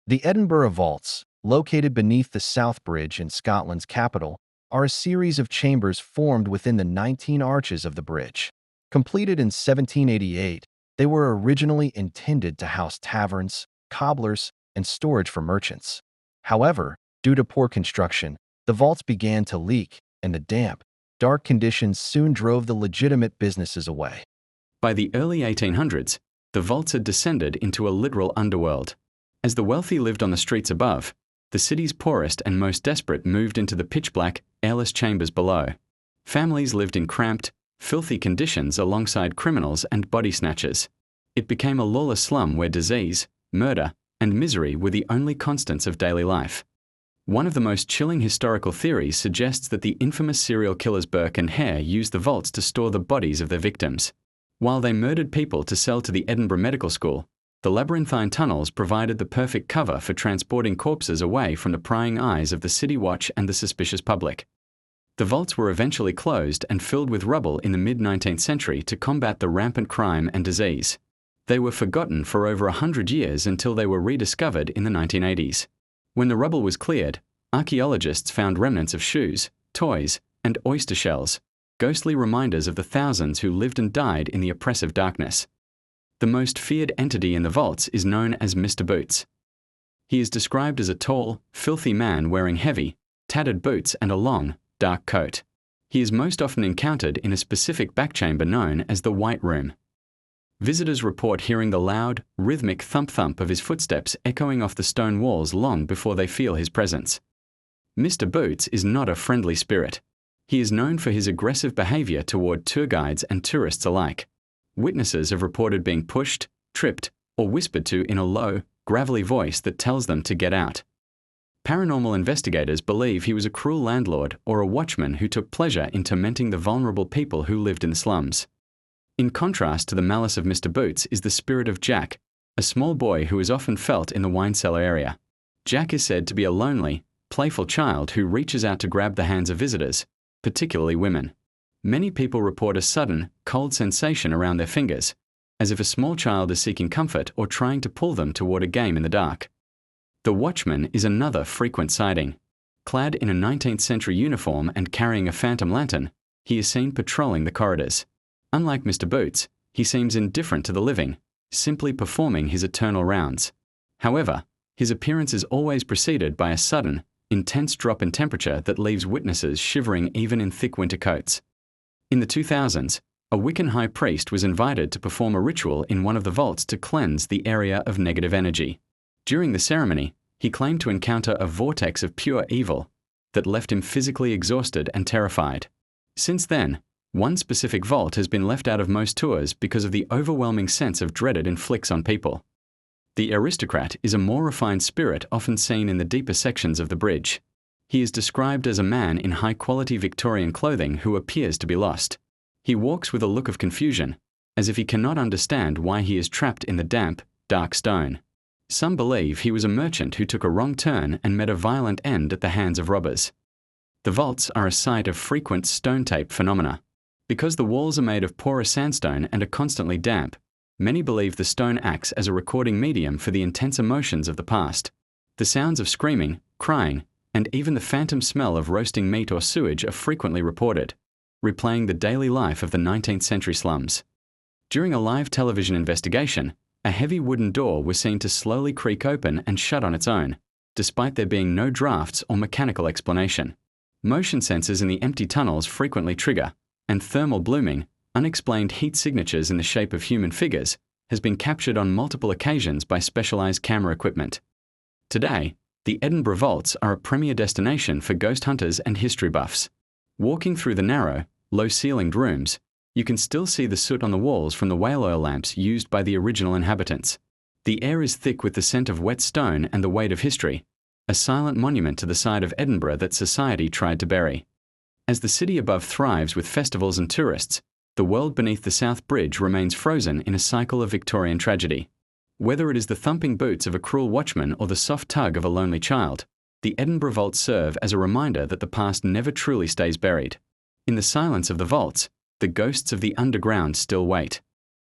The Edinburgh Vaults, located beneath the South Bridge in Scotland's capital, are a series of chambers formed within the 19 arches of the bridge. Completed in 1788, they were originally intended to house taverns, cobblers, and storage for merchants. However, due to poor construction, the vaults began to leak, and the damp, dark conditions soon drove the legitimate businesses away. By the early 1800s, the vaults had descended into a literal underworld. As the wealthy lived on the streets above, the city's poorest and most desperate moved into the pitch-black, airless chambers below. Families lived in cramped, filthy conditions alongside criminals and body snatchers. It became a lawless slum where disease, murder, and misery were the only constants of daily life. One of the most chilling historical theories suggests that the infamous serial killers Burke and Hare used the vaults to store the bodies of their victims. While they murdered people to sell to the Edinburgh Medical School, the labyrinthine tunnels provided the perfect cover for transporting corpses away from the prying eyes of the city watch and the suspicious public. The vaults were eventually closed and filled with rubble in the mid-19th century to combat the rampant crime and disease. They were forgotten for over 100 years until they were rediscovered in the 1980s. When the rubble was cleared, archaeologists found remnants of shoes, toys, and oyster shells, ghostly reminders of the thousands who lived and died in the oppressive darkness. The most feared entity in the vaults is known as Mr. Boots. He is described as a tall, filthy man wearing heavy, tattered boots and a long, dark coat. He is most often encountered in a specific back-chamber known as the White Room. Visitors report hearing the loud, rhythmic thump-thump of his footsteps echoing off the stone walls long before they feel his presence. Mr. Boots is not a friendly spirit. He is known for his aggressive behavior toward tour guides and tourists alike. Witnesses have reported being pushed, tripped, or whispered to in a low, gravelly voice that tells them to get out. Paranormal investigators believe he was a cruel landlord or a watchman who took pleasure in tormenting the vulnerable people who lived in the slums. In contrast to the malice of Mr. Boots is the spirit of Jack, a small boy who is often felt in the wine cellar area. Jack is said to be a lonely, playful child who reaches out to grab the hands of visitors, particularly women. Many people report a sudden, cold sensation around their fingers, as if a small child is seeking comfort or trying to pull them toward a game in the dark. The watchman is another frequent sighting. Clad in a 19th century uniform and carrying a phantom lantern, he is seen patrolling the corridors. Unlike Mr. Boots, he seems indifferent to the living, simply performing his eternal rounds. However, his appearance is always preceded by a sudden, intense drop in temperature that leaves witnesses shivering even in thick winter coats. In the 2000s, a Wiccan high priest was invited to perform a ritual in one of the vaults to cleanse the area of negative energy. During the ceremony, he claimed to encounter a vortex of pure evil that left him physically exhausted and terrified. Since then, one specific vault has been left out of most tours because of the overwhelming sense of dread it inflicts on people. The aristocrat is a more refined spirit often seen in the deeper sections of the bridge. He is described as a man in high-quality Victorian clothing who appears to be lost. He walks with a look of confusion, as if he cannot understand why he is trapped in the damp, dark stone. Some believe he was a merchant who took a wrong turn and met a violent end at the hands of robbers. The vaults are a site of frequent stone-tape phenomena. Because the walls are made of porous sandstone and are constantly damp, many believe the stone acts as a recording medium for the intense emotions of the past. The sounds of screaming, crying, and even the phantom smell of roasting meat or sewage are frequently reported, replaying the daily life of the 19th century slums. During a live television investigation, a heavy wooden door was seen to slowly creak open and shut on its own, despite there being no drafts or mechanical explanation. Motion sensors in the empty tunnels frequently trigger, and thermal blooming, unexplained heat signatures in the shape of human figures, has been captured on multiple occasions by specialized camera equipment. Today, the Edinburgh Vaults are a premier destination for ghost hunters and history buffs. Walking through the narrow, low-ceilinged rooms, you can still see the soot on the walls from the whale oil lamps used by the original inhabitants. The air is thick with the scent of wet stone and the weight of history, a silent monument to the side of Edinburgh that society tried to bury. As the city above thrives with festivals and tourists, the world beneath the South Bridge remains frozen in a cycle of Victorian tragedy. Whether it is the thumping boots of a cruel watchman or the soft tug of a lonely child, the Edinburgh Vaults serve as a reminder that the past never truly stays buried. In the silence of the vaults, the ghosts of the underground still wait.